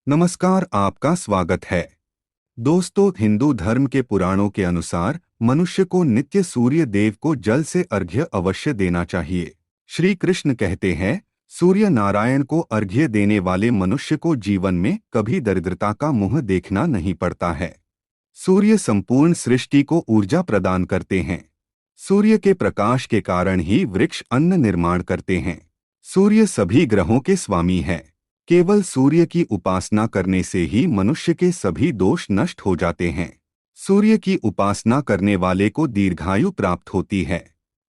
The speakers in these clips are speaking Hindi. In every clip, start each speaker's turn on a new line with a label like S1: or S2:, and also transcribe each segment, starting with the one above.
S1: नमस्कार, आपका स्वागत है। दोस्तों, हिंदू धर्म के पुराणों के अनुसार मनुष्य को नित्य सूर्य देव को जल से अर्घ्य अवश्य देना चाहिए। श्री कृष्ण कहते हैं, सूर्य नारायण को अर्घ्य देने वाले मनुष्य को जीवन में कभी दरिद्रता का मुंह देखना नहीं पड़ता है। सूर्य संपूर्ण सृष्टि को ऊर्जा प्रदान करते हैं। सूर्य के प्रकाश के कारण ही वृक्ष अन्न निर्माण करते हैं। सूर्य सभी ग्रहों के स्वामी है। केवल सूर्य की उपासना करने से ही मनुष्य के सभी दोष नष्ट हो जाते हैं। सूर्य की उपासना करने वाले को दीर्घायु प्राप्त होती है।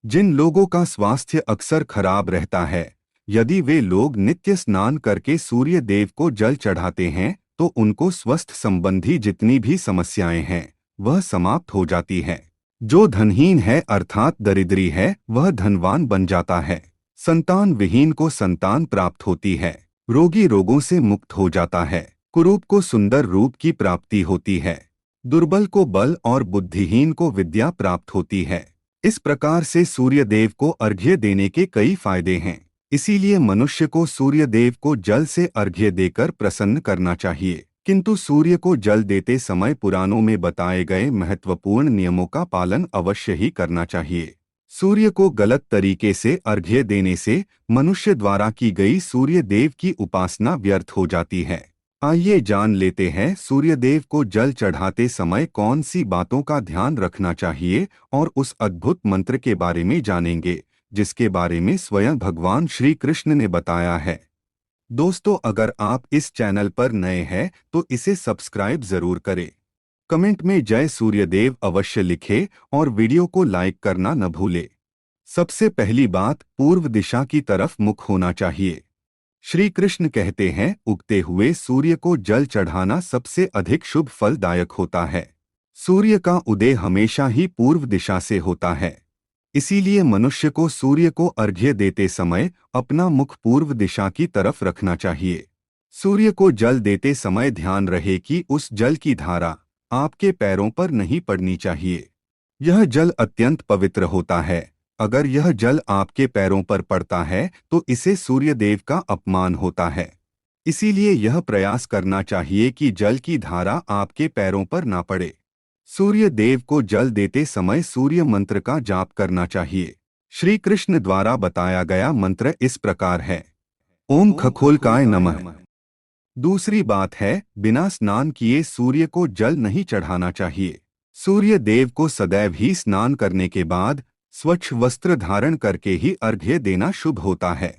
S1: जिन लोगों का स्वास्थ्य अक्सर खराब रहता है, यदि वे लोग नित्य स्नान करके सूर्य देव को जल चढ़ाते हैं तो उनको स्वस्थ संबंधी जितनी भी समस्याएं हैं वह समाप्त हो जाती है। जो धनहीन है अर्थात दरिद्री है, वह धनवान बन जाता है। संतान विहीन को संतान प्राप्त होती है। रोगी रोगों से मुक्त हो जाता है। कुरूप को सुंदर रूप की प्राप्ति होती है। दुर्बल को बल और बुद्धिहीन को विद्या प्राप्त होती है। इस प्रकार से सूर्य देव को अर्घ्य देने के कई फायदे हैं। इसीलिए मनुष्य को सूर्य देव को जल से अर्घ्य देकर प्रसन्न करना चाहिए। किंतु सूर्य को जल देते समय पुराणों में बताए गए महत्वपूर्ण नियमों का पालन अवश्य ही करना चाहिए। सूर्य को गलत तरीके से अर्घ्य देने से मनुष्य द्वारा की गई सूर्य देव की उपासना व्यर्थ हो जाती है। आइए जान लेते हैं सूर्य देव को जल चढ़ाते समय कौन सी बातों का ध्यान रखना चाहिए और उस अद्भुत मंत्र के बारे में जानेंगे जिसके बारे में स्वयं भगवान श्री कृष्ण ने बताया है। दोस्तों, अगर आप इस चैनल पर नए हैं तो इसे सब्सक्राइब जरूर करें। कमेंट में जय सूर्यदेव अवश्य लिखें और वीडियो को लाइक करना न भूले। सबसे पहली बात, पूर्व दिशा की तरफ मुख होना चाहिए। श्री कृष्ण कहते हैं, उगते हुए सूर्य को जल चढ़ाना सबसे अधिक शुभ फलदायक होता है। सूर्य का उदय हमेशा ही पूर्व दिशा से होता है। इसीलिए मनुष्य को सूर्य को अर्घ्य देते समय अपना मुख पूर्व दिशा की तरफ रखना चाहिए। सूर्य को जल देते समय ध्यान रहे कि उस जल की धारा आपके पैरों पर नहीं पड़नी चाहिए। यह जल अत्यंत पवित्र होता है। अगर यह जल आपके पैरों पर पड़ता है तो इसे सूर्य देव का अपमान होता है। इसीलिए यह प्रयास करना चाहिए कि जल की धारा आपके पैरों पर ना पड़े। सूर्य देव को जल देते समय सूर्य मंत्र का जाप करना चाहिए। श्री कृष्ण द्वारा बताया गया मंत्र इस प्रकार है, ओम खगोलकाय नमः। दूसरी बात है, बिना स्नान किए सूर्य को जल नहीं चढ़ाना चाहिए। सूर्य देव को सदैव ही स्नान करने के बाद स्वच्छ वस्त्र धारण करके ही अर्घ्य देना शुभ होता है।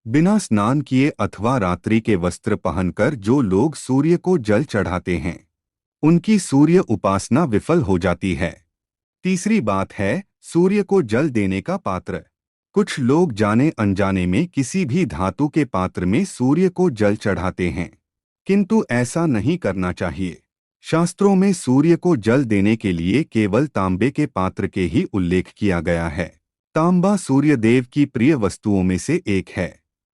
S1: बिना स्नान किए अथवा रात्रि के वस्त्र पहनकर जो लोग सूर्य को जल चढ़ाते हैं उनकी सूर्य उपासना विफल हो जाती है। तीसरी बात है, सूर्य को जल देने का पात्र। कुछ लोग जाने अनजाने में किसी भी धातु के पात्र में सूर्य को जल चढ़ाते हैं, किंतु ऐसा नहीं करना चाहिए। शास्त्रों में सूर्य को जल देने के लिए केवल तांबे के पात्र के ही उल्लेख किया गया है। तांबा सूर्य देव की प्रिय वस्तुओं में से एक है।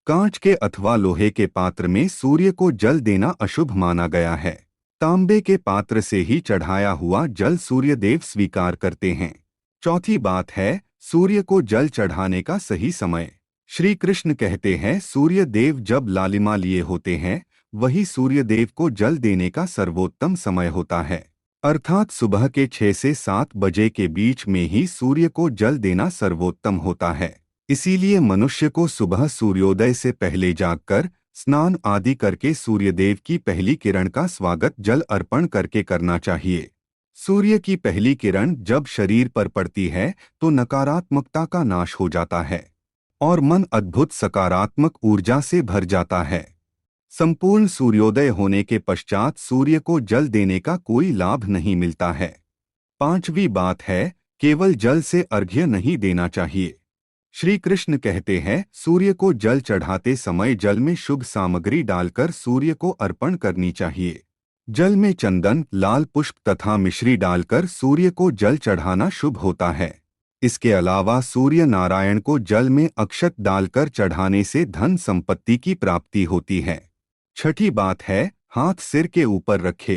S1: कांच के अथवा लोहे के पात्र में सूर्य को जल देना अशुभ माना गया है। तांबे के पात्र से ही चढ़ाया हुआ जल सूर्य देव स्वीकार करते हैं। चौथी बात है, सूर्य को जल चढ़ाने का सही समय। श्री कृष्ण कहते हैं, सूर्य देव जब लालिमा लिए होते हैं वही सूर्य देव को जल देने का सर्वोत्तम समय होता है। अर्थात सुबह के 6 से 7 बजे के बीच में ही सूर्य को जल देना सर्वोत्तम होता है। इसीलिए मनुष्य को सुबह सूर्योदय से पहले जागकर स्नान आदि करके सूर्यदेव की पहली किरण का स्वागत जल अर्पण करके करना चाहिए। सूर्य की पहली किरण जब शरीर पर पड़ती है तो नकारात्मकता का नाश हो जाता है और मन अद्भुत सकारात्मक ऊर्जा से भर जाता है। संपूर्ण सूर्योदय होने के पश्चात सूर्य को जल देने का कोई लाभ नहीं मिलता है। पांचवी बात है, केवल जल से अर्घ्य नहीं देना चाहिए। श्री कृष्ण कहते हैं, सूर्य को जल चढ़ाते समय जल में शुभ सामग्री डालकर सूर्य को अर्पण करनी चाहिए। जल में चंदन, लाल पुष्प तथा मिश्री डालकर सूर्य को जल चढ़ाना शुभ होता है। इसके अलावा सूर्य नारायण को जल में अक्षत डालकर चढ़ाने से धन संपत्ति की प्राप्ति होती है। छठी बात है, हाथ सिर के ऊपर रखे।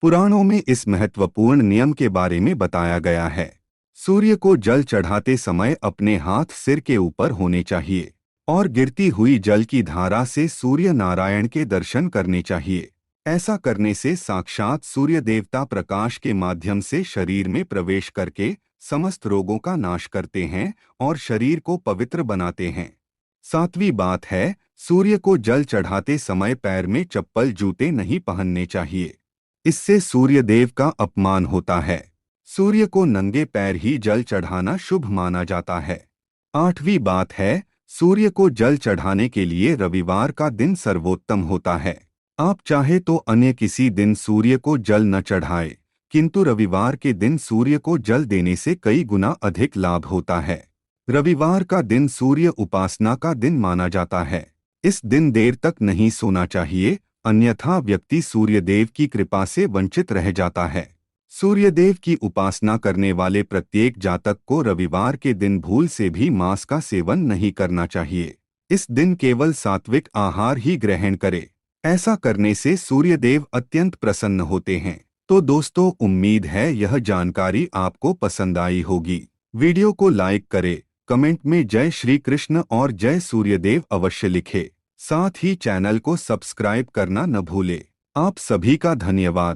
S1: पुराणों में इस महत्वपूर्ण नियम के बारे में बताया गया है। सूर्य को जल चढ़ाते समय अपने हाथ सिर के ऊपर होने चाहिए और गिरती हुई जल की धारा से सूर्य नारायण के दर्शन करने चाहिए। ऐसा करने से साक्षात सूर्य देवता प्रकाश के माध्यम से शरीर में प्रवेश करके समस्त रोगों का नाश करते हैं और शरीर को पवित्र बनाते हैं। 7वीं बात है, सूर्य को जल चढ़ाते समय पैर में चप्पल जूते नहीं पहनने चाहिए। इससे सूर्य देव का अपमान होता है। सूर्य को नंगे पैर ही जल चढ़ाना शुभ माना जाता है। 8वीं बात है, सूर्य को जल चढ़ाने के लिए रविवार का दिन सर्वोत्तम होता है। आप चाहे तो अन्य किसी दिन सूर्य को जल न चढ़ाए, किंतु रविवार के दिन सूर्य को जल देने से कई गुना अधिक लाभ होता है। रविवार का दिन सूर्य उपासना का दिन माना जाता है। इस दिन देर तक नहीं सोना चाहिए, अन्यथा व्यक्ति सूर्यदेव की कृपा से वंचित रह जाता है। सूर्यदेव की उपासना करने वाले प्रत्येक जातक को रविवार के दिन भूल से भी मांस का सेवन नहीं करना चाहिए। इस दिन केवल सात्विक आहार ही ग्रहण करे। ऐसा करने से सूर्यदेव अत्यंत प्रसन्न होते हैं। तो दोस्तों, उम्मीद है यह जानकारी आपको पसंद आई होगी। वीडियो को लाइक करें, कमेंट में जय श्री कृष्ण और जय सूर्यदेव अवश्य लिखें। साथ ही चैनल को सब्सक्राइब करना न भूलें। आप सभी का धन्यवाद।